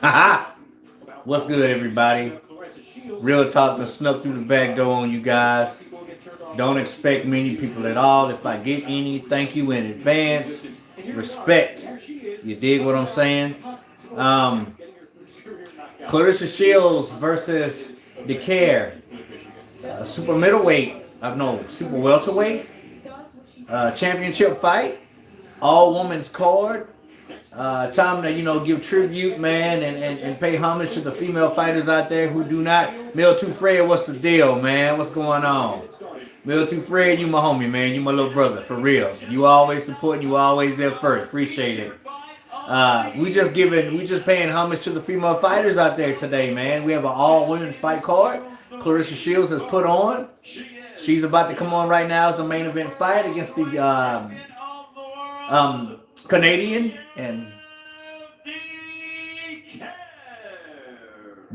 Haha. What's good, everybody? Real talk to snuck through the back door on you guys. Don't expect many people at all. If I get any, thank you in advance. Respect. You dig what I'm saying? Um, Clarissa Shields versus Dicaire. Super middleweight. No, super welterweight. Championship fight. All women's card. Time to, give tribute, man, and pay homage to the female fighters out there who do not. Mil 2 Fred, what's the deal, man? What's going on? Mil 2 Fred, you my homie, man. You my little brother, for real. You always supporting, you always there first. Appreciate it. We just paying homage to the female fighters out there today, man. We have an all women's fight card. Clarissa Shields has put on. She's about to come on right now as the main event fight against the Canadian and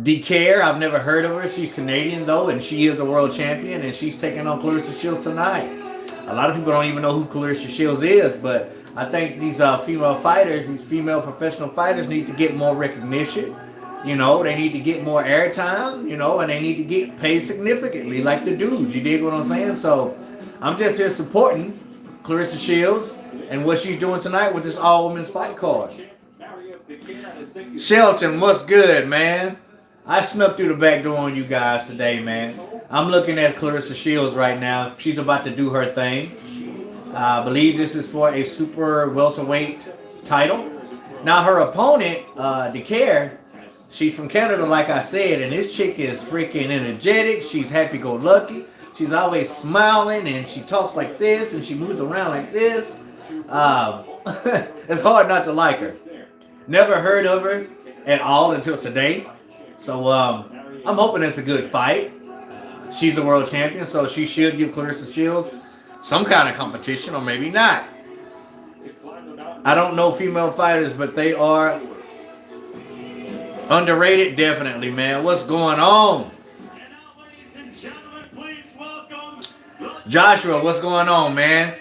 Dicaire. I've never heard of her. She's Canadian though, and she is a world champion, and she's taking on Clarissa Shields tonight. A lot of people don't even know who Clarissa Shields is, but I think these female fighters, these female professional fighters, need to get more recognition. They need to get more airtime, and they need to get paid significantly like the dudes. You dig what I'm saying? So I'm just here supporting Clarissa Shields and what she's doing tonight with this all-women's fight card. Shelton, what's good, man? I snuck through the back door on you guys today, man. I'm looking at Clarissa Shields right now. She's about to do her thing. I believe this is for a super welterweight title. Now, her opponent, Dicaire, she's from Canada, like I said, and this chick is freaking energetic. She's happy-go-lucky. She's always smiling, and she talks like this, and she moves around like this. It's hard not to like her. Never heard of her at all until today. So I'm hoping it's a good fight. She's a world champion, so she should give Clarissa Shields some kind of competition, or maybe not. I don't know female fighters, but they are underrated, definitely, man. What's going on? Joshua, what's going on, man?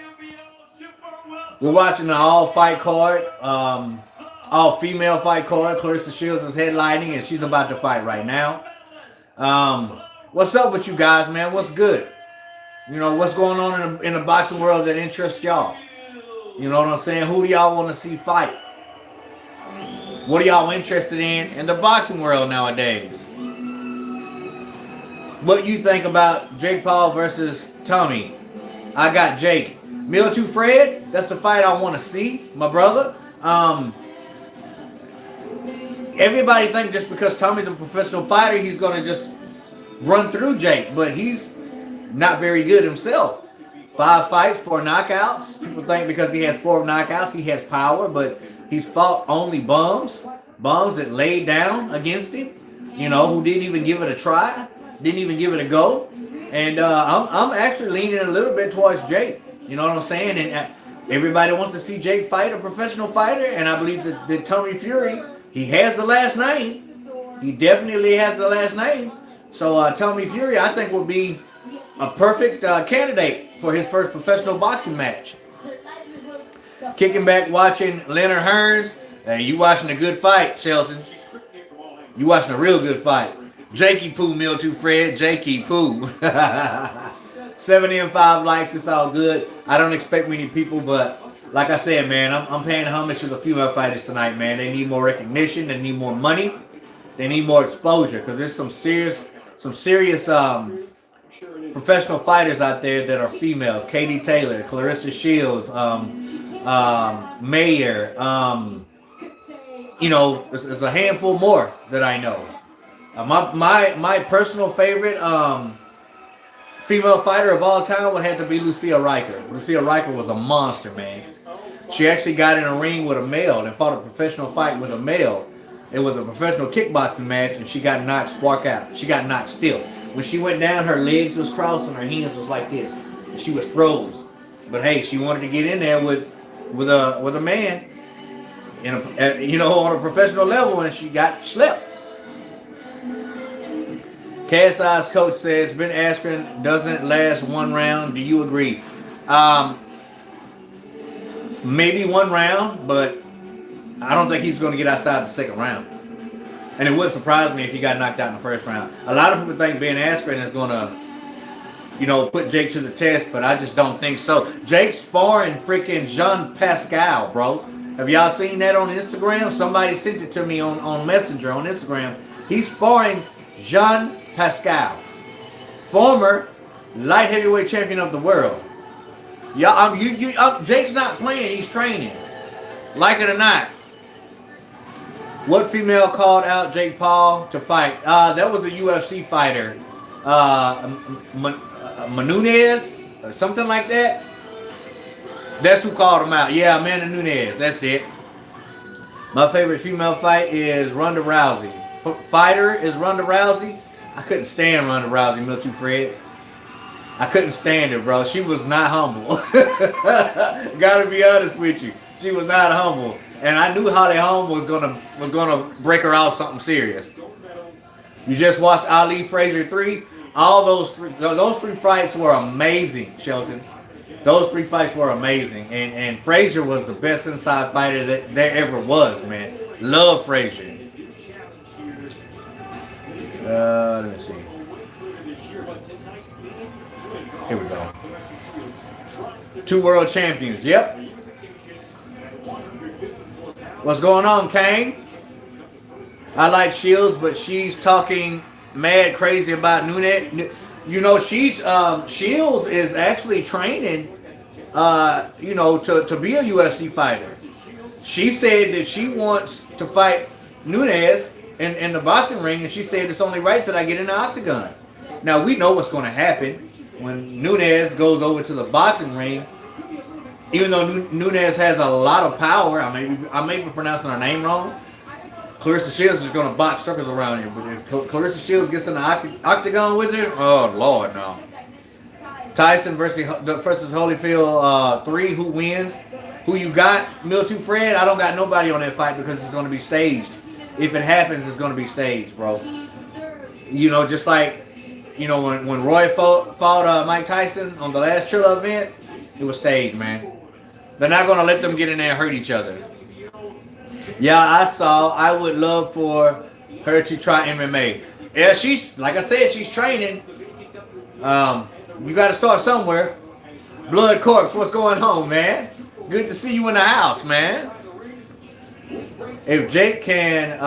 We're watching the all-fight card, all-female fight card. Clarissa Shields is headlining, and she's about to fight right now. What's up with you guys, man? What's good? What's going on in the boxing world that interests y'all? You know what I'm saying? Who do y'all want to see fight? What are y'all interested in the boxing world nowadays? What you think about Jake Paul versus Tommy? I got Jake. Mil 2 Fred, that's the fight I want to see, my brother. Everybody think just because Tommy's a professional fighter, he's going to just run through Jake, but he's not very good himself. 5 fights, 4 knockouts. People think because he has 4 knockouts, he has power, but he's fought only bums that laid down against him, who didn't even give it a try, didn't even give it a go. And I'm actually leaning a little bit towards Jake. You know what I'm saying? And everybody wants to see Jake fight a professional fighter, and I believe that Tommy Fury, he has the last name. He definitely has the last name. So Tommy Fury, I think, will be a perfect candidate for his first professional boxing match. Kicking back, watching Leonard Hearns. Hey, you watching a good fight, Shelton. You watching a real good fight. Jakey Poo, Mil 2 Fred. Jakey Poo. 75 likes, it's all good. I don't expect many people, but like I said, man, I'm paying homage to the female fighters tonight, man. They need more recognition. They need more money. They need more exposure, because there's some serious professional fighters out there that are females. Katie Taylor, Clarissa Shields, Mayer. There's a handful more that I know. My personal favorite female fighter of all time would have to be Lucia Riker. Lucia Riker was a monster, man. She actually got in a ring with a male and fought a professional fight with a male. It was a professional kickboxing match, and she got knocked spark out. She got knocked still. When she went down, her legs was crossed and her hands was like this. And she was froze. But hey, she wanted to get in there with a man, on a professional level, and she got slept. KSI's coach says Ben Askren doesn't last one round. Do you agree? Maybe one round, but I don't think he's going to get outside the second round. And it wouldn't surprise me if he got knocked out in the first round. A lot of people think Ben Askren is going to, you know, put Jake to the test, but I just don't think so. Jake's sparring freaking Jean Pascal, bro. Have y'all seen that on Instagram? Somebody sent it to me on Messenger on Instagram. He's sparring Jean Pascal, former light heavyweight champion of the world. Y'all, Jake's not playing. He's training. Like it or not. What female called out Jake Paul to fight? That was a UFC fighter. Menunez or something like that. That's who called him out. Yeah, Amanda Nunes. That's it. My favorite female fight is Ronda Rousey. Fighter is Ronda Rousey. I couldn't stand Ronda Rousey, Milton Fred. I couldn't stand her, bro. She was not humble. Gotta be honest with you. She was not humble. And I knew Holly Holm was gonna break her out something serious. You just watched Ali Frazier 3. All those three fights were amazing, Shelton. Those 3 fights were amazing. And Frazier was the best inside fighter that there ever was, man. Love Frazier. Let me see. Here we go. 2 world champions. Yep. What's going on, Kane? I like Shields, but she's talking mad crazy about Nunes. You know, Shields is actually training, you know, to be a UFC fighter. She said that she wants to fight Nunes in the boxing ring, and she said it's only right that I get in the octagon. Now, we know what's going to happen when Nunes goes over to the boxing ring. Even though Nunes has a lot of power, I may be pronouncing her name wrong. Clarissa Shields is going to box circles around here. But if Clarissa Shields gets in the octagon with her, oh, Lord, no. Tyson versus Holyfield 3, who wins? Who you got? Milton Fred? I don't got nobody on that fight because it's going to be staged. If it happens, it's going to be staged, bro. You know, just like, you know, when Roy fought Mike Tyson on the last Trilla event, it was staged, man. They're not going to let them get in there and hurt each other. Yeah, I would love for her to try MMA. Yeah, she's, like I said, she's training. You got to start somewhere. Blood Corpse, what's going on, man? Good to see you in the house, man. If Jake can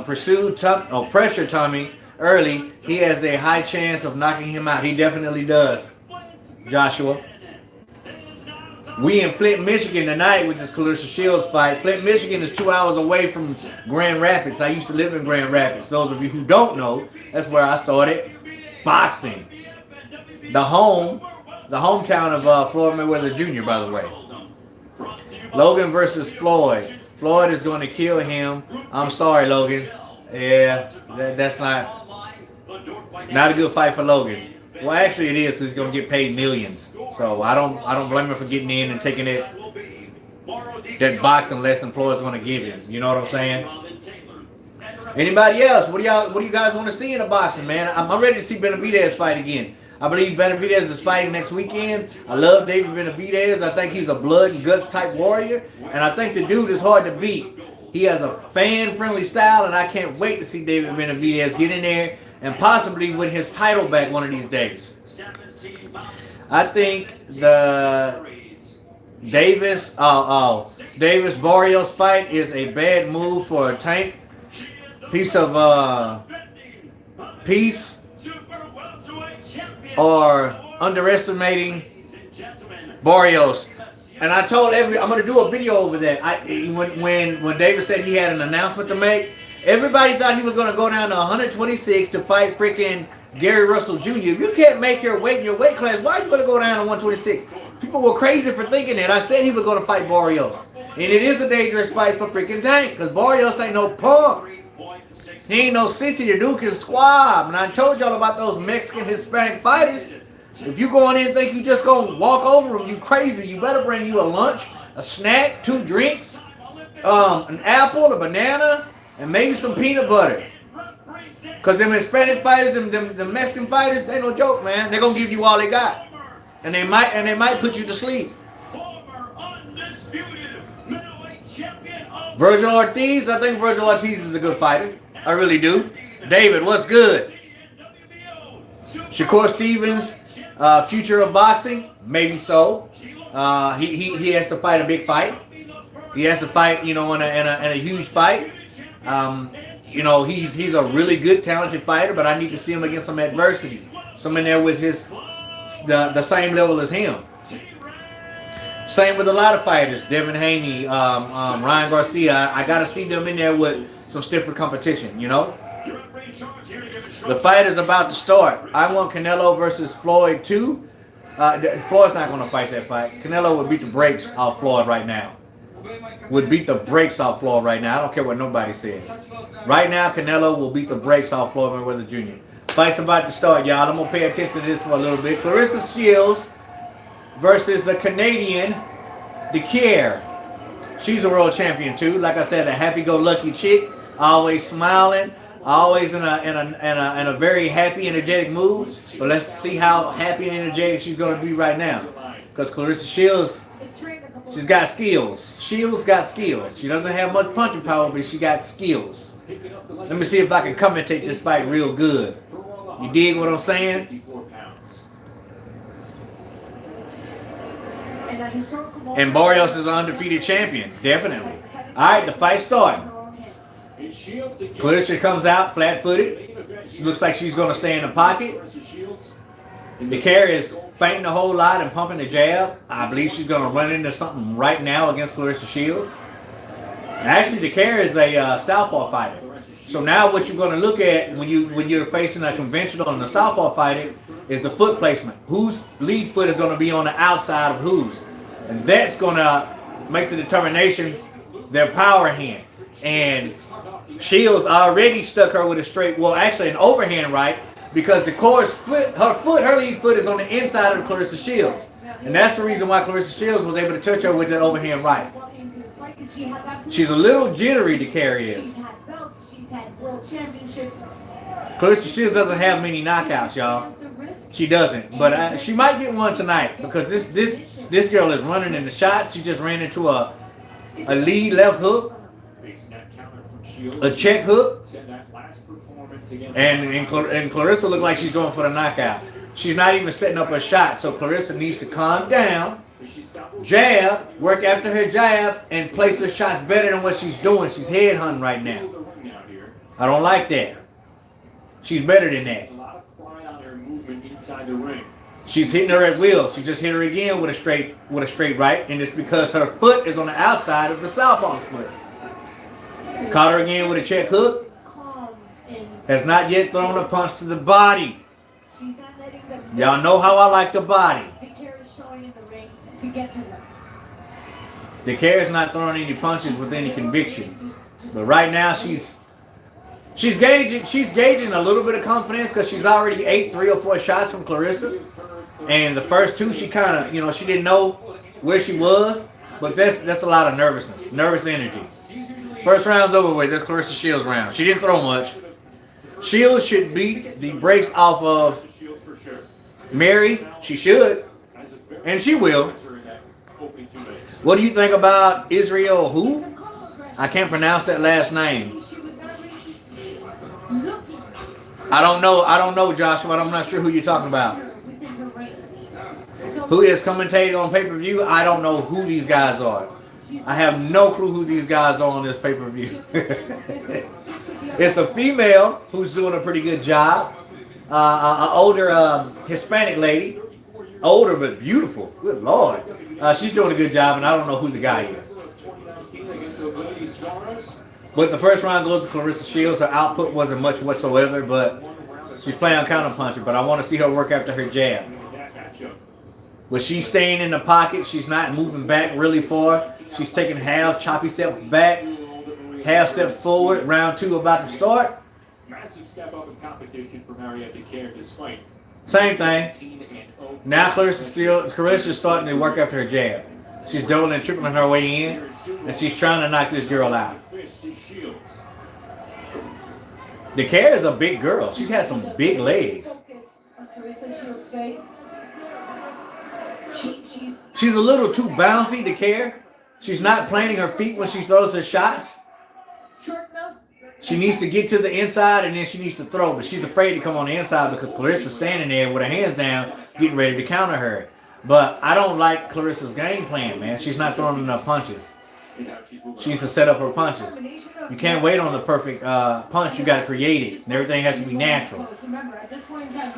pressure Tommy early, he has a high chance of knocking him out. He definitely does, Joshua. We in Flint, Michigan tonight with this Clarissa Shields fight. Flint, Michigan is 2 hours away from Grand Rapids. I used to live in Grand Rapids. Those of you who don't know, that's where I started boxing. The hometown of Floyd Mayweather Jr., by the way. Logan versus Floyd. Floyd is going to kill him. I'm sorry, Logan. Yeah, that's not a good fight for Logan. Well, actually, it is. He's going to get paid millions. So I don't blame him for getting in and taking that boxing lesson Floyd's going to give him. You know what I'm saying? Anybody else? What do you guys want to see in the boxing, man? I'm ready to see Benavidez fight again. I believe Benavidez is fighting next weekend. I love David Benavidez. I think he's a blood and guts type warrior. And I think the dude is hard to beat. He has a fan-friendly style, and I can't wait to see David Benavidez get in there and possibly win his title back one of these days. I think the Davis Barrios fight is a bad move for a Tank. Piece or underestimating Barrios. And I told I'm going to do a video over that. When David said he had an announcement to make, everybody thought he was going to go down to 126 to fight freaking Gary Russell Jr. If you can't make your weight in your weight class, why are you going to go down to 126? People were crazy for thinking that. I said he was going to fight Barrios. And it is a dangerous fight for freaking Tank, because Barrios ain't no punk. He ain't no sissy. The dude can squab. And I told y'all about those Mexican Hispanic fighters. If you go in there and think you just going to walk over them, you crazy. You better bring you a lunch, a snack, 2 drinks, an apple, a banana, and maybe some peanut butter. Because them Hispanic fighters, them Mexican fighters, they no joke, man. They're going to give you all they got. And they might put you to sleep. Virgil Ortiz, I think Virgil Ortiz is a good fighter. I really do. David, what's good? Shakur Stevens, future of boxing? Maybe so. He has to fight a big fight. He has to fight, in a huge fight. He's a really good, talented fighter, but I need to see him against some adversity. Someone there with the same level as him. Same with a lot of fighters. Devin Haney, Ryan Garcia. I got to see them in there with some stiffer competition, The fight is about to start. I want Canelo versus Floyd too. Floyd's not going to fight that fight. Canelo would beat the brakes off Floyd right now. Would beat the brakes off Floyd right now. I don't care what nobody says. Right now, Canelo will beat the brakes off Floyd Mayweather Jr. Fight's about to start, y'all. I'm going to pay attention to this for a little bit. Clarissa Shields versus the Canadian Dicaire. She's a world champion too. Like I said, a happy-go-lucky chick, always smiling, always in a very happy, energetic mood. But let's see how happy and energetic she's going to be right now. Because Clarissa Shields, she's got skills. Shields got skills. She doesn't have much punching power, but she got skills. Let me see if I can commentate this fight real good. You dig what I'm saying? And Barrios is an undefeated champion, definitely. All right, the fight's starting. Clarissa comes out flat-footed. She looks like she's going to stay in the pocket. Dicaire is fainting a whole lot and pumping the jab. I believe she's going to run into something right now against Clarissa Shields. Actually, Dicaire is a southpaw fighter. So now what you're going to look at when you're facing a conventional and a southpaw fighter is the foot placement. Whose lead foot is going to be on the outside of whose. And that's going to make the determination their power hand. And Shields already stuck her with a straight, well, actually an overhand right, because Dicare's foot, her lead foot is on the inside of Clarissa Shields. And that's the reason why Clarissa Shields was able to touch her with that overhand right. She's a little jittery, Dicaire is. Clarissa Shields doesn't have many knockouts, y'all. She doesn't. But she might get one tonight because this girl is running in the shot. She just ran into a lead left hook, a check hook, and Clarissa looked like she's going for the knockout. She's not even setting up a shot, so Clarissa needs to calm down, jab, work after her jab, and place her shots better than what she's doing. She's head hunting right now. I don't like that. She's better than that. She's hitting her at will. She just hit her again with a straight right, and it's because her foot is on the outside of the southpaw's foot. Caught her again with a check hook. Has not yet thrown a punch to the body. Y'all know how I like the body. Dicaire is not throwing any punches with any conviction. But right now she's gauging a little bit of confidence because she's already ate 3 or 4 shots from Clarissa. And the first 2 she kind of, she didn't know where she was. But that's a lot of nervousness, nervous energy. First round's over with. That's Clarissa Shields' round. She didn't throw much. Shields should beat the brakes off of Mary. She should. And she will. What do you think about Israel who? I can't pronounce that last name. I don't know, Joshua. I'm not sure who you're talking about. Who is commentating on pay-per-view? I don't know who these guys are. I have no clue who these guys are on this pay-per-view. It's a female who's doing a pretty good job. An older Hispanic lady. Older but beautiful. Good Lord. She's doing a good job, and I don't know who the guy is. But the first round goes to Clarissa Shields. Her output wasn't much whatsoever, but she's playing counterpuncher. But I want to see her work after her jab. But she's staying in the pocket. She's not moving back really far. She's taking half choppy steps back, half steps forward. Round 2 about to start. Massive step up in competition for Mariette Dicaire despite. Same thing. Now Clarissa's starting to work after her jab. She's doubling and tripling her way in, and she's trying to knock this girl out. Dicaire is a big girl. She has some big legs. She's a little too bouncy, Dicaire. She's not planting her feet when she throws her shots. She needs to get to the inside and then she needs to throw, but she's afraid to come on the inside because Clarissa's standing there with her hands down, getting ready to counter her. But I don't like Clarissa's game plan, man. She's not throwing enough punches. She needs to set up her punches. You can't wait on the perfect punch. You got to create it, and everything has to be natural.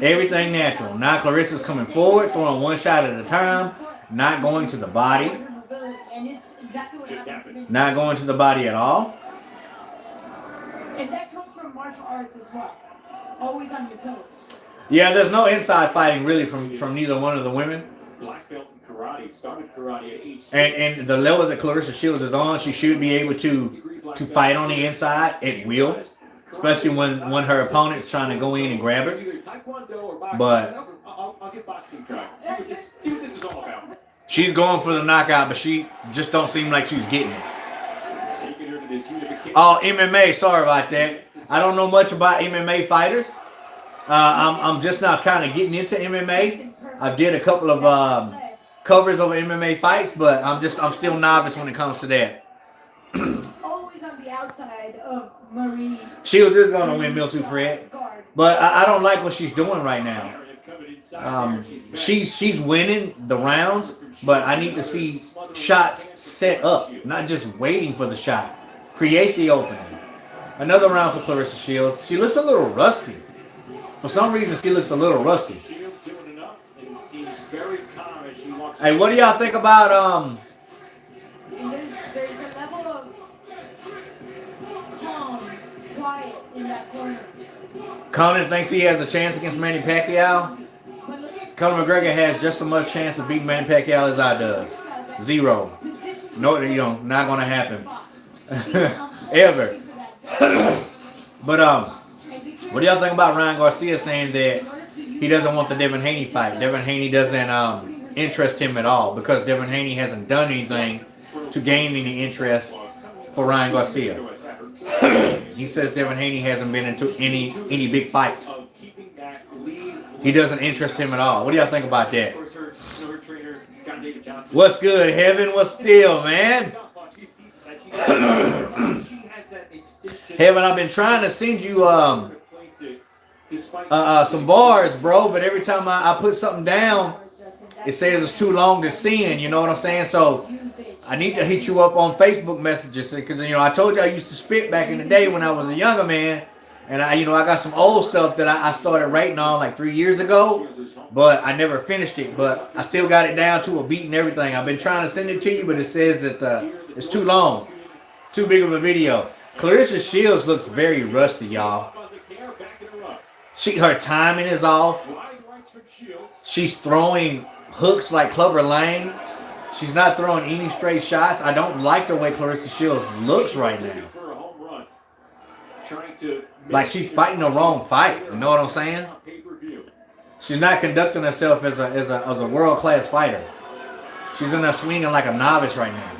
Everything natural. Now Clarissa's coming forward, throwing one shot at a time, not going to the body. Not going to the body at all. And that comes from martial arts as well. Always on your toes. Yeah, there's no inside fighting really from neither one of the women. Black belt in karate, started karate at age 6. And the level that Clarissa Shields is on, she should be able to fight on the inside at will. Especially when her opponent's trying to go in and grab her. But I'll get boxing try. See what this is all about. She's going for the knockout, but she just don't seem like she's getting it. Oh, MMA. Sorry about that. I don't know much about MMA fighters. I'm just now kind of getting into MMA. I did a couple of covers of MMA fights, but I'm still novice when it comes to that. Always on the outside of Marie. Shields is going to win Milton Fred, but I don't like what she's doing right now. She's winning the rounds, but I need to see shots set up, not just waiting for the shot. Create the opening. Another round for Clarissa Shields. She looks a little rusty. For some reason, she looks a little rusty. Hey, what do y'all think about There's a level of calm, quiet in that corner. Conor thinks he has a chance against Manny Pacquiao? Conor McGregor has just as much chance of beating Manny Pacquiao as I does. 0. No, not gonna happen. Ever. But what do y'all think about Ryan Garcia saying that he doesn't want the Devin Haney fight? Devin Haney doesn't interest him at all because Devin Haney hasn't done anything to gain any interest for Ryan Garcia. He says Devin Haney hasn't been into any big fights. He doesn't interest him at all. What do y'all think about that? What's good, Heaven? What's still, man? Heaven, I've been trying to send you some bars, bro, but every time I put something down, it says it's too long to send, you know what I'm saying? So I need to hit you up on Facebook messages because, I told you I used to spit back in the day when I was a younger man. And I got some old stuff that I started writing on like 3 years ago, but I never finished it. But I still got it down to a beat and everything. I've been trying to send it to you, but it says that it's too long, too big of a video. Clarissa Shields looks very rusty, y'all. Her timing is off. She's throwing hooks like Clubber Lang. She's not throwing any straight shots. I don't like the way Clarissa Shields looks right now. Like she's fighting the wrong fight. You know what I'm saying? She's not conducting herself as a world-class fighter. She's in there swinging like a novice right now.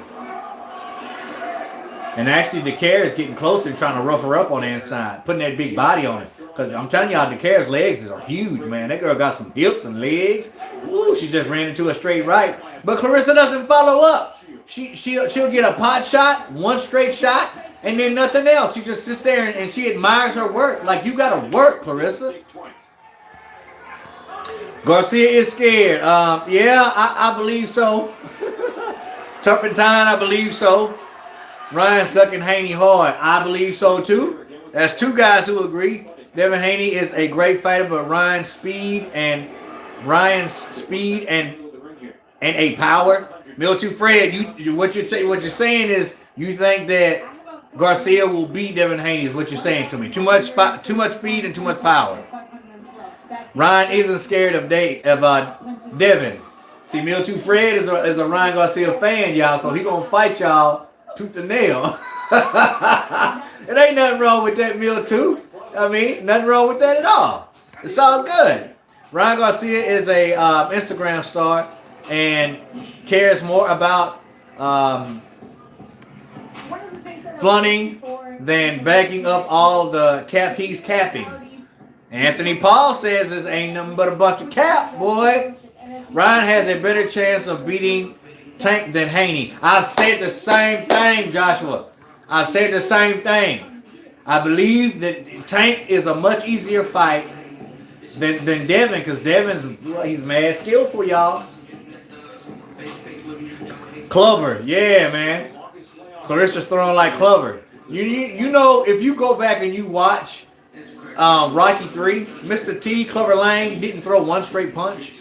And actually, Dicaire is getting closer and trying to rough her up on the inside, putting that big body on it. Because I'm telling y'all, Dicaire's legs are huge, man. That girl got some hips and legs. Ooh, she just ran into a straight right. But Clarissa doesn't follow up. She'll get a pot shot, one straight shot, and then nothing else. She just sits there and she admires her work. Like, you got to work, Clarissa. Garcia is scared. Yeah, I believe so. Turpentine, I believe so. Ryan's ducking Haney hard. I believe so, too. That's two guys who agree. Devin Haney is a great fighter, but Ryan's speed and a power. Milton Fred, what you're saying is you think that Garcia will beat Devin Haney is what you're saying to me. Too much speed and too much power. Ryan isn't scared of Devin. See, Milton Fred is a Ryan Garcia fan, y'all, so he gonna fight y'all tooth and nail. It ain't nothing wrong with that, Milton. I mean, nothing wrong with that at all. It's all good. Ryan Garcia is a Instagram star and cares more about flaunting than backing up all the cap he's capping. Anthony Paul says this ain't nothing but a bunch of cap, boy. Ryan has a better chance of beating Tank than Haney. I said the same thing, Joshua. I said the same thing. I believe that Tank is a much easier fight than Devin, because Devin's, well, he's mad skillful, y'all. Clover, yeah, man. Clarissa's throwing like Clover. You know, if you go back and you watch Rocky 3, Mr. T, Clover Lane didn't throw one straight punch.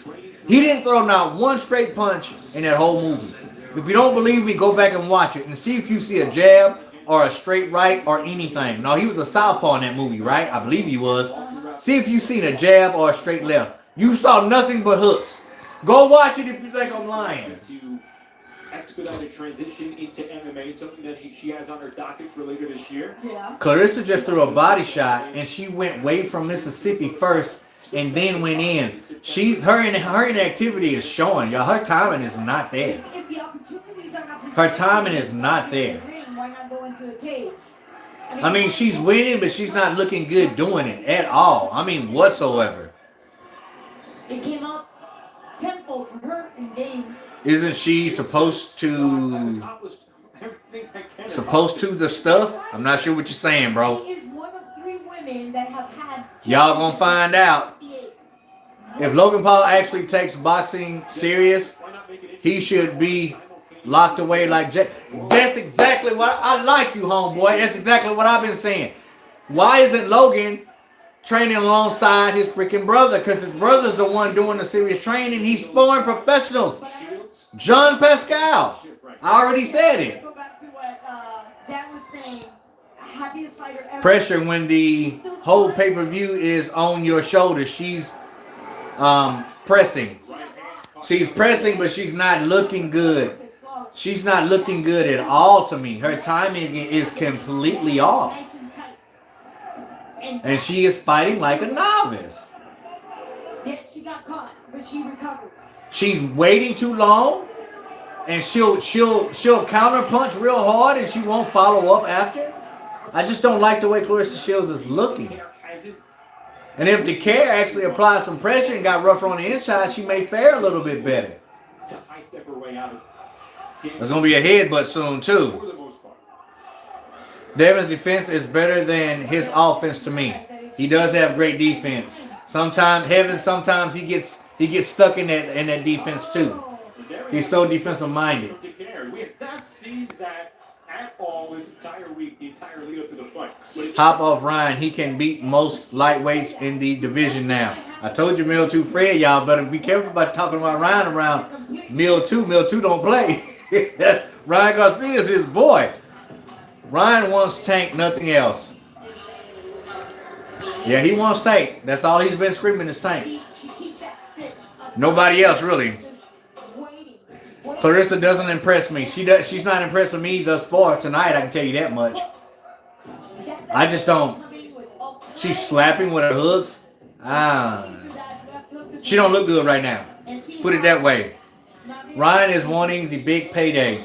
He didn't throw not one straight punch in that whole movie. If you don't believe me, go back and watch it and see if you see a jab or a straight right or anything. No, he was a southpaw in that movie, right? I believe he was. See if you seen a jab or a straight left. You saw nothing but hooks. Go watch it if you think I'm lying. Expedited transition into MMA, something that she has on her docket for later this year. Yeah. Clarissa just threw a body shot, and she went way from Mississippi first, and then went in. Her inactivity is showing, y'all. Her timing is not there. If the opportunities are not Her timing is not there. why not go into the cage? I mean, she's winning, but she's not looking good doing it at all. I mean, whatsoever. It came up tenfold for her in games. Isn't she supposed to the stuff? I'm not sure what you're saying, bro. She is one of 3 women that have had. Y'all gonna find out. If Logan Paul actually takes boxing serious, he should be locked away like Jack. That's exactly what I like, you homeboy. That's exactly what I've been saying. Why isn't Logan training alongside his freaking brother? Because his brother's the one doing the serious training. He's foreign professionals. John Pascal. I already said it. Go back to what Dan was saying. Happiest fighter ever. Pressure when the whole pay-per-view is on your shoulders. She's pressing. She's pressing, but she's not looking good. She's not looking good at all to me. Her timing is completely off. And she is fighting like a novice. Yeah, she got caught, but she recovered. She's waiting too long, and she'll counter punch real hard, and she won't follow up after. I just don't like the way Clarissa Shields is looking. And if Dicaire actually applied some pressure and got rougher on the inside, she may fare a little bit better. There's going to be a headbutt soon, too. Devin's defense is better than his offense to me. He does have great defense. Sometimes he gets stuck in that defense, too. He's so defensive minded. We have not seen that at all this entire week, the entire lead up to the fight. Hop off Ryan. He can beat most lightweights in the division now. I told you, Mill 2 Fred, y'all better be careful about talking about Ryan around Mill 2. Mill 2 don't play. Ryan Garcia is his boy. Ryan wants Tank, nothing else. Yeah, he wants Tank. That's all he's been screaming is Tank. Nobody else, really. Clarissa doesn't impress me. She's not impressing me thus far tonight, I can tell you that much. I just don't. She's slapping with her hooks. She don't look good right now. Put it that way. Ryan is wanting the big payday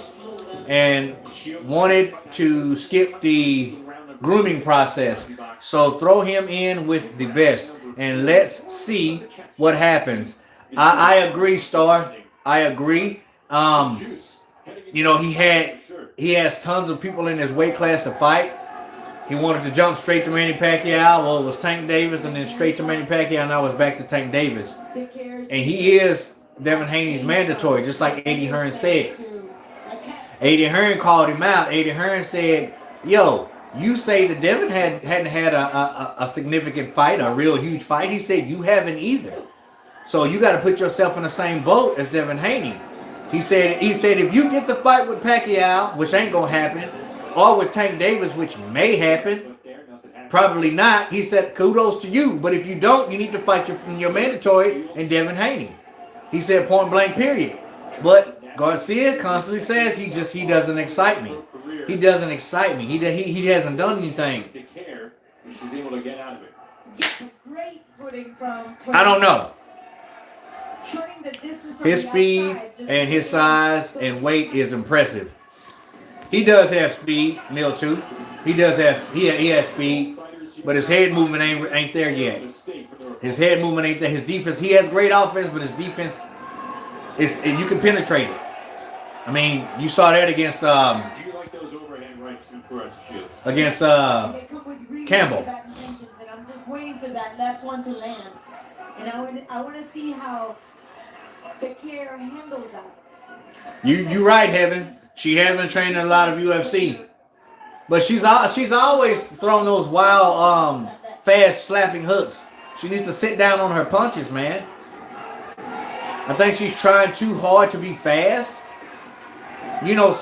and wanted to skip the grooming process. So throw him in with the best and let's see what happens. I agree, Star. I agree. You know, he has tons of people in his weight class to fight. He wanted to jump straight to Manny Pacquiao. Well, it was Tank Davis and then straight to Manny Pacquiao. Now it's back to Tank Davis. And he is Devin Haney's mandatory, just like Eddie Hearn said. Eddie Hearn called him out. Eddie Hearn said, yo, you say that Devin hadn't had a significant fight, a real huge fight. He said, you haven't either. So you got to put yourself in the same boat as Devin Haney. He said if you get the fight with Pacquiao, which ain't going to happen, or with Tank Davis, which may happen, probably not. He said, kudos to you. But if you don't, you need to fight your mandatory and Devin Haney. He said point blank, period. But Garcia constantly says he doesn't excite me. He doesn't excite me. He hasn't done anything. She's able to get out of it. Great footing from. I don't know. His His speed and his size and weight is impressive. He does have speed, Mill 2. He has speed, but his head movement ain't there yet. His head movement ain't there. His defense, he has great offense, but his defense is, you can penetrate it. I mean, you saw that against Do you like those overhand rights from Clarissa Shields? against They come with really Campbell. bad intentions, and I'm just waiting for that left one to land. And I want to see how Dicaire handles that. You right, Heaven. She has been training a lot of UFC, but she's always thrown those wild fast slapping hooks. She needs to sit down on her punches, man. I think she's trying too hard to be fast. You know,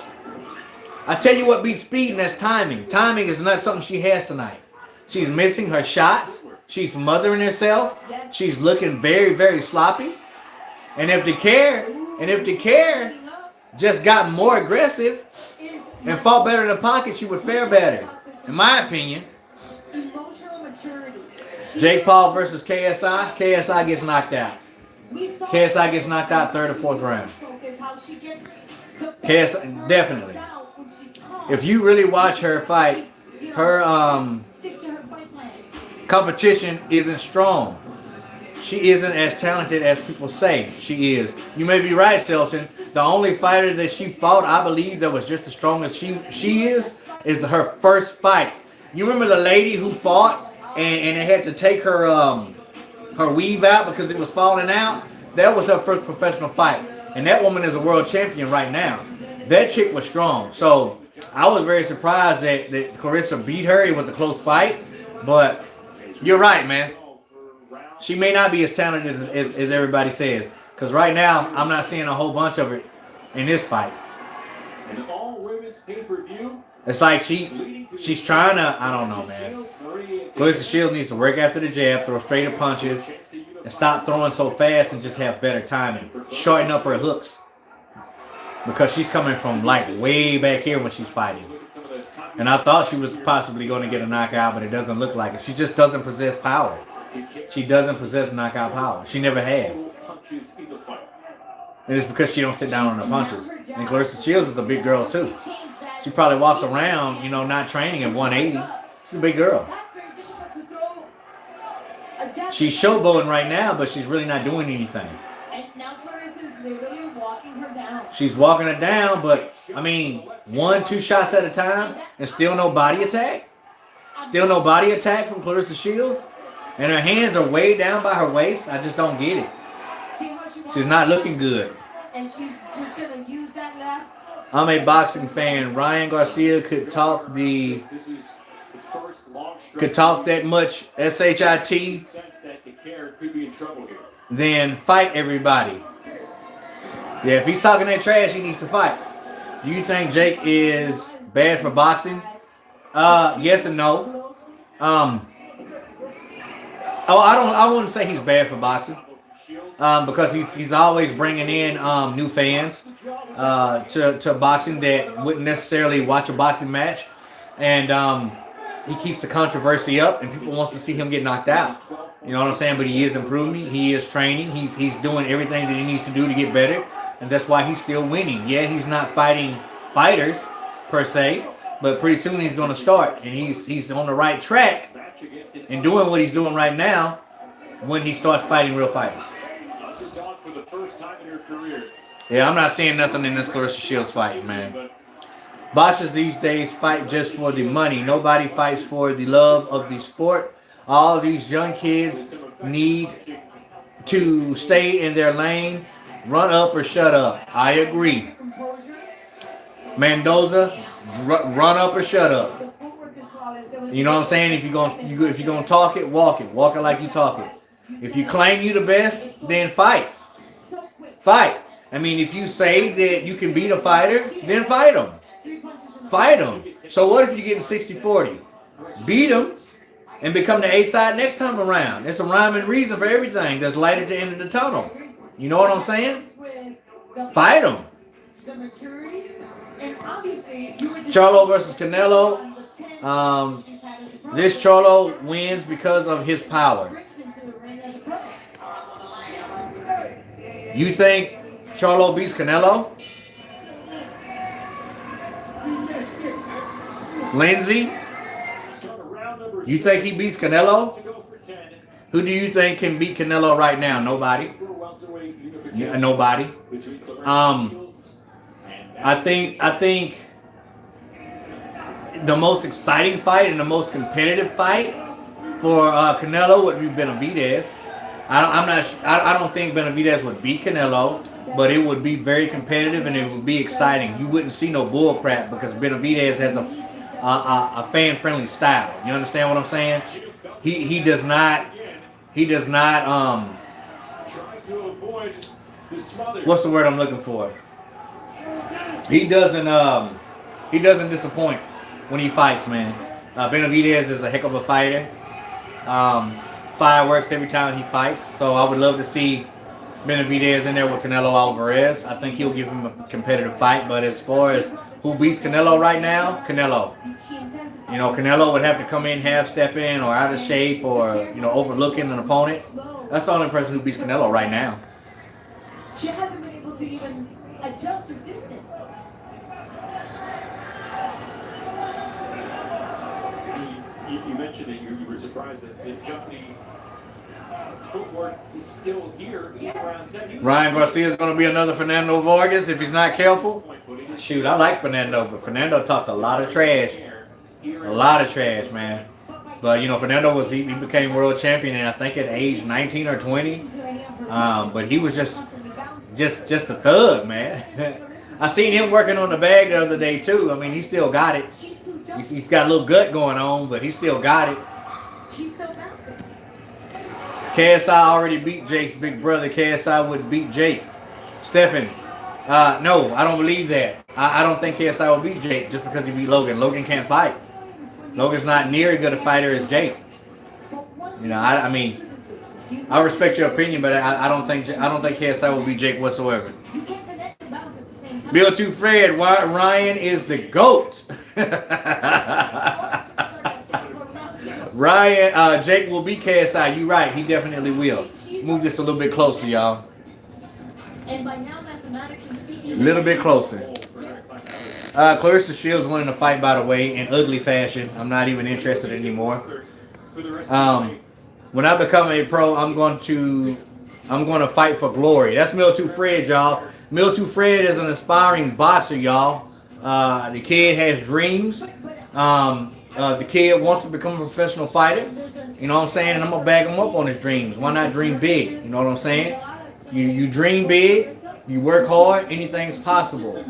I tell you what beats speed, and that's timing. Timing is not something she has tonight. She's missing her shots. She's smothering herself. She's looking very, very sloppy. And if Dicaire just got more aggressive and fought better in the pocket, she would fare better, in my opinion. Emotional maturity. Jake Paul versus KSI. KSI gets knocked out. KSI gets knocked out third or fourth round. KSI, definitely. If you really watch her fight, her competition isn't strong. She isn't as talented as people say she is. You may be right, Selton. The only fighter that she fought, I believe, that was just as strong as she is her first fight. You remember the lady who fought and they had to take her her weave out because it was falling out? That was her first professional fight. And that woman is a world champion right now. That chick was strong. So I was very surprised that Clarissa beat her. It was a close fight. But you're right, man. She may not be as talented as everybody says. Because right now, I'm not seeing a whole bunch of it in this fight. An all-women's pay-per-view. It's like she's trying to, I don't know, man. Clarissa Shields needs to work after the jab, throw straighter punches, and stop throwing so fast and just have better timing. Shorten up her hooks. Because she's coming from like way back here when she's fighting. And I thought she was possibly going to get a knockout, but it doesn't look like it. She just doesn't possess power. She doesn't possess knockout power. She never has. And it's because she don't sit down on her punches. And Clarissa Shields is a big girl too. She probably walks around, you know, not training at 180. She's a big girl. She's showboating right now, but she's really not doing anything. And now Clarissa's literally walking her down. She's walking her down, but, I mean, 1-2 shots at a time, and still no body attack? Still no body attack from Clarissa Shields? And her hands are way down by her waist? I just don't get it. She's not looking good. And she's just going to use that left. I'm a boxing fan. Ryan Garcia could talk that much SHIT, then fight everybody. Yeah, if he's talking that trash, he needs to fight. Do you think Jake is bad for boxing? Yes and no. I wouldn't say he's bad for boxing. Because he's always bringing in new fans to boxing that wouldn't necessarily watch a boxing match, and he keeps the controversy up, and people wants to see him get knocked out. You know what I'm saying? But he is improving. He is training. He's doing everything that he needs to do to get better, and that's why he's still winning. Yeah, he's not fighting fighters per se, but pretty soon he's going to start, and he's on the right track and doing what he's doing right now when he starts fighting real fighters. For the first time in her career. Yeah, I'm not seeing nothing in this Clarissa Shields fight, man. Boxers these days fight just for the money. Nobody fights for the love of the sport. All these young kids need to stay in their lane, run up or shut up. I agree. Mendoza, run up or shut up. You know what I'm saying? If you're gonna talk it, walk it. Walk it like you talk it. If you claim you the best, then fight. Fight. I mean, if you say that you can beat a fighter, then fight him. Fight him. So what if you're getting 60-40? Beat him and become the A side next time around. There's a rhyme and reason for everything. There's light at the end of the tunnel. You know what I'm saying? Fight him. Charlo versus Canelo. This Charlo wins because of his power. You think Charlo beats Canelo? Lindsay? You think he beats Canelo? Who do you think can beat Canelo right now? Nobody. Yeah, nobody. I think the most exciting fight and the most competitive fight for Canelo would be Benavidez. I don't think Benavidez would beat Canelo, but it would be very competitive and it would be exciting. You wouldn't see no bull crap because Benavidez has a fan friendly style. You understand what I'm saying? He does not what's the word I'm looking for? He doesn't disappoint when he fights, man. Benavidez is a heck of a fighter. Fireworks every time he fights. So I would love to see Benavidez in there with Canelo Alvarez. I think he'll give him a competitive fight. But as far as who beats Canelo right now, Canelo. You know, Canelo would have to come in half-step in or out of shape or, you know, overlooking an opponent. That's the only person who beats Canelo right now. She hasn't been able to even adjust her distance. You mentioned that you were surprised that the jumpy footwork is still here in round 7. Ryan Garcia is going to be another Fernando Vargas if he's not careful. Shoot, I like Fernando, but Fernando talked a lot of trash. A lot of trash, man. But, you know, Fernando he became world champion, and I think at age 19 or 20. But he was just a thug, man. I seen him working on the bag the other day, too. I mean, he still got it. He's got a little gut going on, but he still got it. She's still bouncing. KSI already beat Jake's big brother. KSI would beat Jake. Stephen, no, I don't believe that. I don't think KSI will beat Jake just because he beat Logan. Logan can't fight. Logan's not near as good a fighter as Jake. You know, I mean, I respect your opinion, but I don't think KSI will beat Jake whatsoever. Bill 2 Fred, Ryan is the GOAT. Ryan, Jake will beat KSI. You're right. He definitely will. Move this a little bit closer, y'all. And by now, mathematically speaking, A little bit closer. Clarissa Shields winning the fight, by the way, in ugly fashion. I'm not even interested anymore. When I become a pro, I'm going to fight for glory. That's Milton Fred, y'all. Milton Fred is an aspiring boxer, y'all. The kid has dreams. The kid wants to become a professional fighter. You know what I'm saying? And I'm going to back him up on his dreams. Why not dream big? You know what I'm saying? You dream big. You work hard. Anything's possible.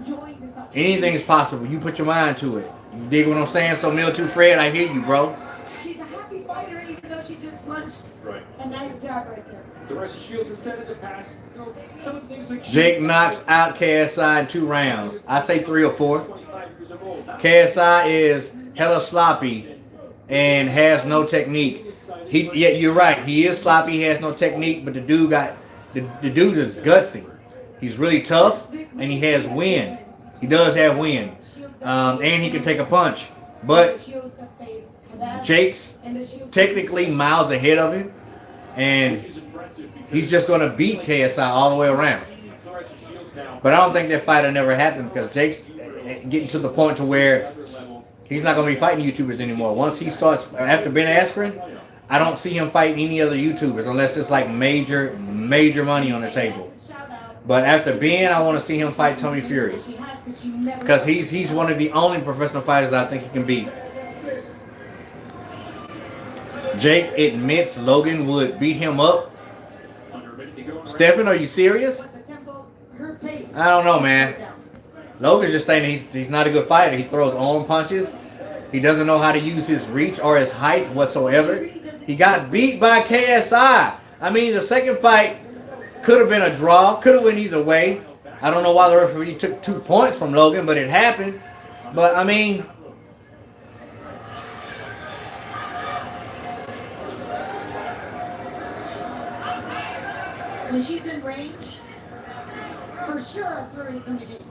Anything's possible. You put your mind to it. You dig what I'm saying? So, Milton Fred, I hear you, bro. she's a happy fighter even though she just punched. Right. A nice job right there. Clarissa Shields has said in the past, you know, some of the things like Jake knocks out KSI in 2 rounds. I say 3 or 4. KSI is hella sloppy and has no technique. Yeah, you're right. He is sloppy. He has no technique, but the dude is gutsy. He's really tough, and he has wind. He does have wind, and he can take a punch. But Jake's technically miles ahead of him, and he's just going to beat KSI all the way around. But I don't think that fight will never happen because Jake's getting to the point to where he's not going to be fighting YouTubers anymore. Once he starts, after Ben Askren, I don't see him fighting any other YouTubers unless it's like major money on the table. But after Ben, I want to see him fight Tony Fury because he's one of the only professional fighters I think he can beat. Jake admits Logan would beat him up. Stephen, are you serious? I don't know, man. Logan's just saying he's not a good fighter. He throws arm punches. He doesn't know how to use his reach or his height whatsoever. He got beat by KSI. I mean, the second fight could have been a draw. Could have went either way. I don't know why the referee took 2 points from Logan, but it happened. But, I mean, when she's in range, for sure Fury's going to get.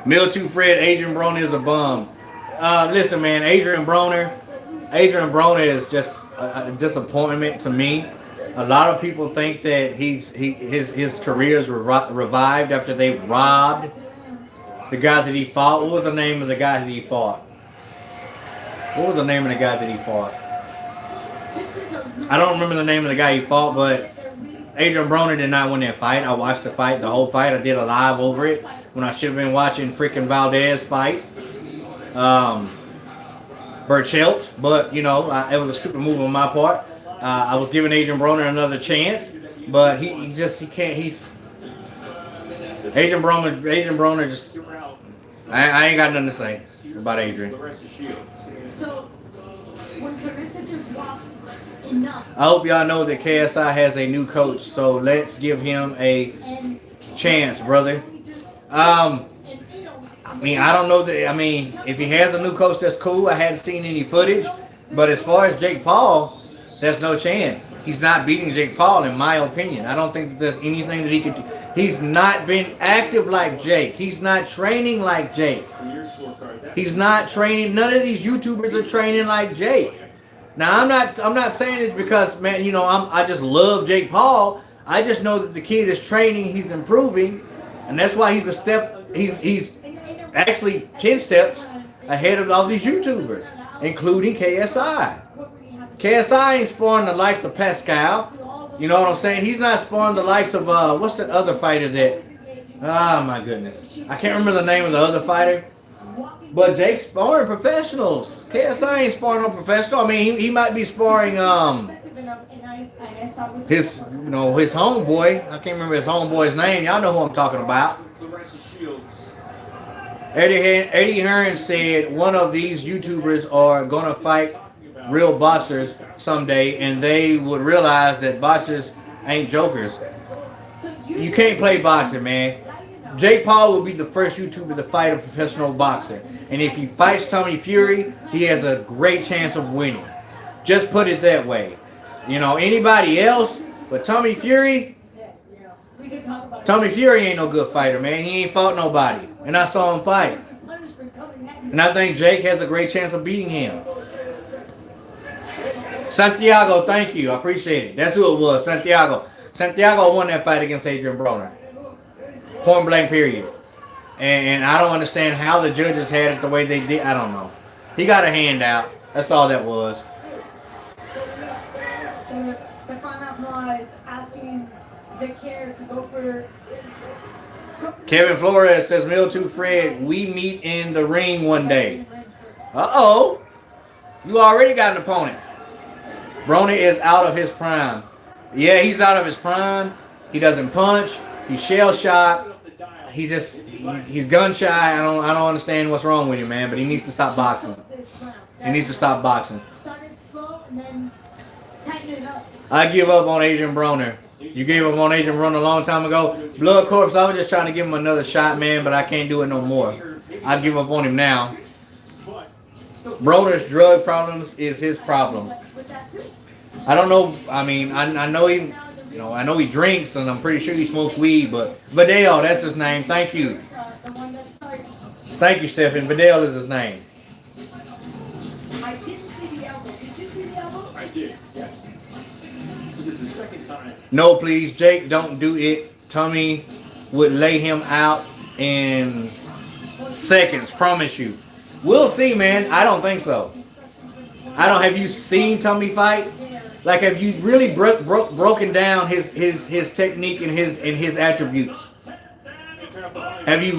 Milton Fred, Adrien Broner is a bum. Listen, man, Adrien Broner is just a disappointment to me. A lot of people think that his career is revived after they robbed the guy that he fought. What was the name of the guy that he fought? What was the name of the guy that he fought? I don't remember the name of the guy he fought, but Adrien Broner did not win that fight. I watched the fight, the whole fight. I did a live over it. when I should have been watching freaking Valdez fight. Burchelt, but you know, it was a stupid move on my part. I was giving Adrien Broner another chance, but he can't. Adrien Broner just. I ain't got nothing to say about Adrien. So when Clarissa just walks enough. I hope y'all know that KSI has a new coach, so let's give him a chance, brother. I mean, I don't know that. I mean, if he has a new coach, that's cool. I hadn't seen any footage, but as far as Jake Paul, there's no chance. He's not beating Jake Paul, in my opinion. I don't think that there's anything that he could do. He's not been active like Jake. He's not training like Jake. He's not training. None of these YouTubers are training like Jake. Now, I'm not saying it's because, man, you know, I just love Jake Paul. I just know that the kid is training. He's improving, and that's why he's a step. He's actually 10 steps ahead of all these YouTubers, including KSI. KSI ain't sparring the likes of Pascal. You know what I'm saying? He's not sparring the likes of, what's that other fighter that, oh my goodness. I can't remember the name of the other fighter. But Jake's sparring professionals. KSI ain't sparring no professional. I mean, he might be sparring, his homeboy. I can't remember his homeboy's name. Y'all know who I'm talking about. Eddie Hearn said one of these YouTubers are going to fight real boxers someday, and they would realize that boxers ain't jokers. You can't play boxing, man. Jake Paul will be the first YouTuber to fight a professional boxer. And if he fights Tommy Fury, he has a great chance of winning. Just put it that way. You know, anybody else, but Tommy Fury ain't no good fighter, man. He ain't fought nobody. And I saw him fight. And I think Jake has a great chance of beating him. Santiago, thank you. I appreciate it. That's who it was, Santiago. Santiago won that fight against Adrien Broner. Point blank, period. And I don't understand how the judges had it the way they did. I don't know. He got a handout. That's all that was. Stefano is asking Dicaire to go for... Kevin Flores says, Milton Fred, we meet in the ring one day. Uh-oh. You already got an opponent. Broner is out of his prime. Yeah, he's out of his prime. He doesn't punch. He's shell-shocked. He's gun-shy. I don't understand what's wrong with him, man, but he needs to stop boxing. He needs to stop boxing. I give up on Adrien Broner. You gave up on Adrien Broner a long time ago. Blood Corpse, I was just trying to give him another shot, man, but I can't do it no more. I give up on him now. Broner's drug problems is his problem. I don't know. I mean, I know he, you know, I know he drinks, and I'm pretty sure he smokes weed. But Vidal, that's his name. Thank you. Thank you, Stephen. Vidal is his name. I didn't see the elbow. Did you see the elbow? I did. Yes. This is the second time. No, please, Jake, don't do it. Tommy would lay him out in seconds. Promise you. We'll see, man. I don't think so. Have you seen Tommy fight? Like, have you really broken down his technique and his attributes? Have you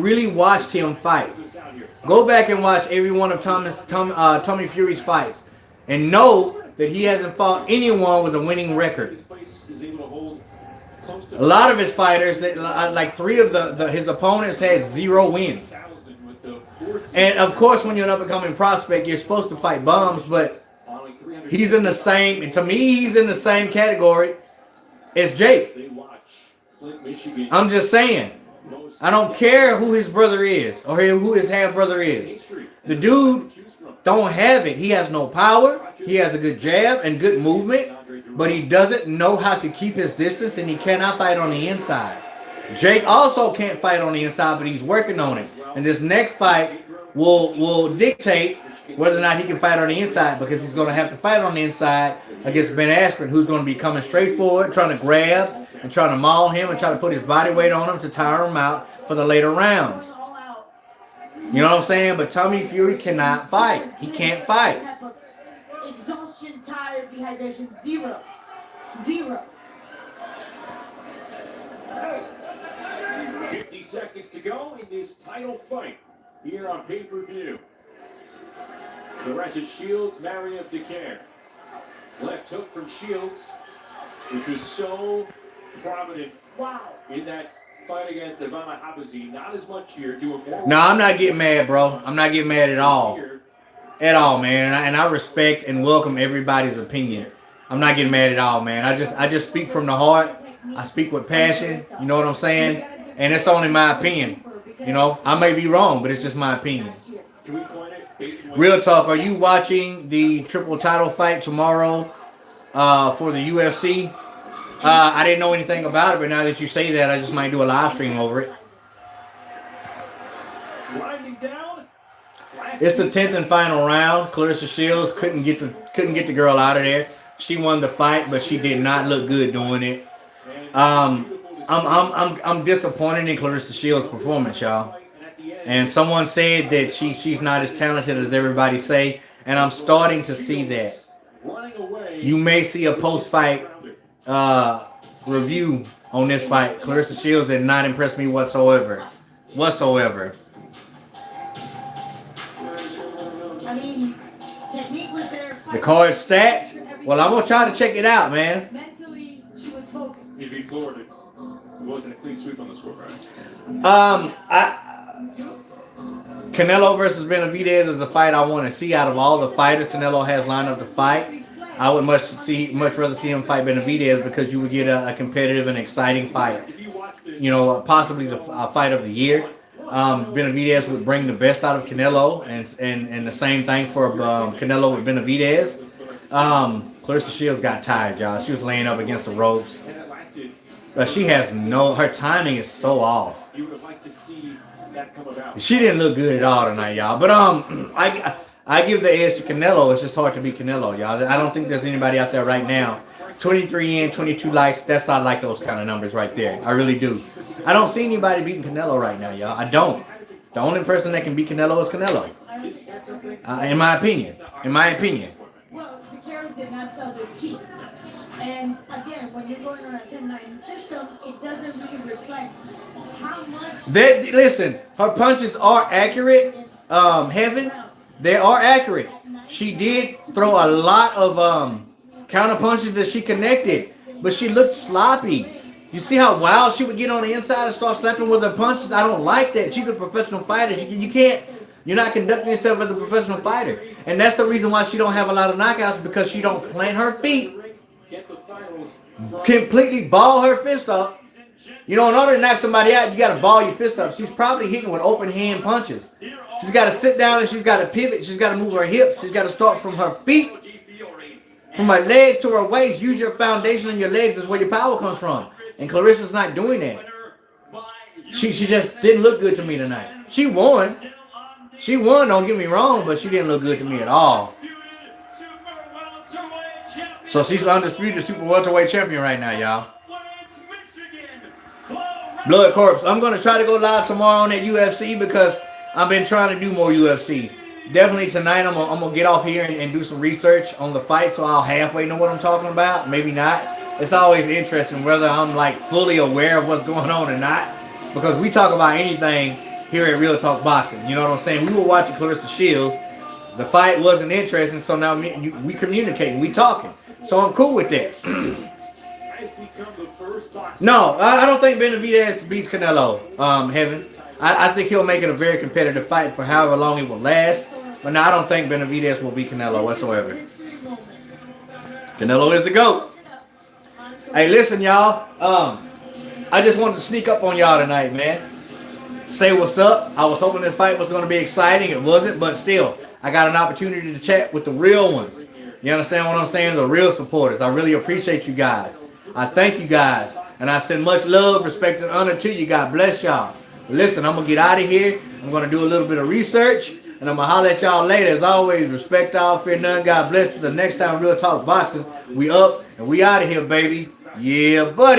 really watched him fight? Go back and watch every one of Tommy Fury's fights, and know that he hasn't fought anyone with a winning record. A lot of his fighters, like 3 of his opponents, had 0 wins. And of course, when you're an up-and-coming prospect, you're supposed to fight bums, but he's in the same, to me, he's in the same category as Jake. I'm just saying. I don't care who his brother is or who his half-brother is. The dude don't have it. He has no power. He has a good jab and good movement, but he doesn't know how to keep his distance, and he cannot fight on the inside. Jake also can't fight on the inside, but he's working on it. And this next fight will dictate whether or not he can fight on the inside, because he's going to have to fight on the inside against Ben Askren, who's going to be coming straight forward, trying to grab and trying to maul him and try to put his body weight on him to tire him out for the later rounds. You know what I'm saying? But Tommy Fury cannot fight. He can't fight. Exhaustion, tired, dehydration, 0. 0. 50 seconds to go in this title fight here on pay-per-view. Clarissa Shields, Maria Dicaire. Left hook from Shields, which was so prominent in that fight against Ivana Habazi. Not as much here, doing more. No, I'm not getting mad, bro. I'm not getting mad at all. At all, man. And I respect and welcome everybody's opinion. I'm not getting mad at all, man. I just speak from the heart. I speak with passion. You know what I'm saying? And it's only my opinion. You know, I may be wrong, but it's just my opinion. Real talk, are you watching the triple title fight tomorrow for the UFC? I didn't know anything about it, but now that you say that, I just might do a live stream over it. It's the 10th and final round. Clarissa Shields couldn't get the girl out of there. She won the fight, but she did not look good doing it. I'm disappointed in Clarissa Shields' performance, y'all. And someone said that she's not as talented as everybody say, and I'm starting to see that. You may see a post-fight review on this fight. Clarissa Shields did not impress me whatsoever. I mean, technique was there. The card stacked. Well, I'm gonna try to check it out, man. Mentally, she was focused. If he floored it, it wasn't a clean sweep on the scorecard. Canelo versus Benavidez is the fight I want to see out of all the fighters Canelo has lined up to fight. I would much rather see him fight Benavidez because you would get a competitive and exciting fight. You know, possibly the fight of the year. Benavidez would bring the best out of Canelo, and the same thing for Canelo with Benavidez. Clarissa Shields got tired, y'all. She was laying up against the ropes. But she has her timing is so off. She didn't look good at all tonight, y'all. But I give the edge to Canelo. It's just hard to beat Canelo, y'all. I don't think there's anybody out there right now. 23 in, 22 likes. I like those kind of numbers right there. I really do. I don't see anybody beating Canelo right now, y'all. I don't. The only person that can beat Canelo is Canelo. In my opinion. Well, Dicaire did not sell this cheap. And again, when you're going on a 10-9 system, it doesn't really reflect how much. Listen, her punches are accurate. Heaven, they are accurate. She did throw a lot of counter punches that she connected, but she looked sloppy. You see how wild she would get on the inside and start slapping with her punches? I don't like that. She's a professional fighter. You can't. You're not conducting yourself as a professional fighter, and that's the reason why she don't have a lot of knockouts, because she don't plant her feet, completely ball her fist up. You know, in order to knock somebody out, you got to ball your fist up. She's probably hitting with open hand punches. She's got to sit down and she's got to pivot. She's got to move her hips. She's got to start from her feet, from her legs to her waist. Use your foundation on your legs is where your power comes from. And Clarissa's not doing that. She just didn't look good to me tonight. She won. Don't get me wrong, but she didn't look good to me at all. So she's the undisputed super welterweight champion right now, y'all. Blood Corpse. I'm going to try to go live tomorrow on that UFC because I've been trying to do more UFC. Definitely tonight I'm going to get off here and do some research on the fight so I'll halfway know what I'm talking about. Maybe not. It's always interesting whether I'm like fully aware of what's going on or not, because we talk about anything here at Real Talk Boxing. You know what I'm saying? We were watching Clarissa Shields. The fight wasn't interesting, so now we communicating, we talking. So I'm cool with that. No, I don't think Benavidez beats Canelo, Heaven. I think he'll make it a very competitive fight for however long it will last. But no, I don't think Benavidez will beat Canelo whatsoever. Canelo is the GOAT. Hey, listen, y'all. I just wanted to sneak up on y'all tonight, man. Say what's up. I was hoping this fight was going to be exciting. It wasn't, but still, I got an opportunity to chat with the real ones. You understand what I'm saying? The real supporters. I really appreciate you guys. I thank you guys. And I send much love, respect, and honor to you. God bless y'all. Listen, I'm going to get out of here. I'm going to do a little bit of research. And I'm going to holler at y'all later. As always, respect all, fear none. God bless you. The next time Real Talk Boxing, we up and we out of here, baby. Yeah, buddy.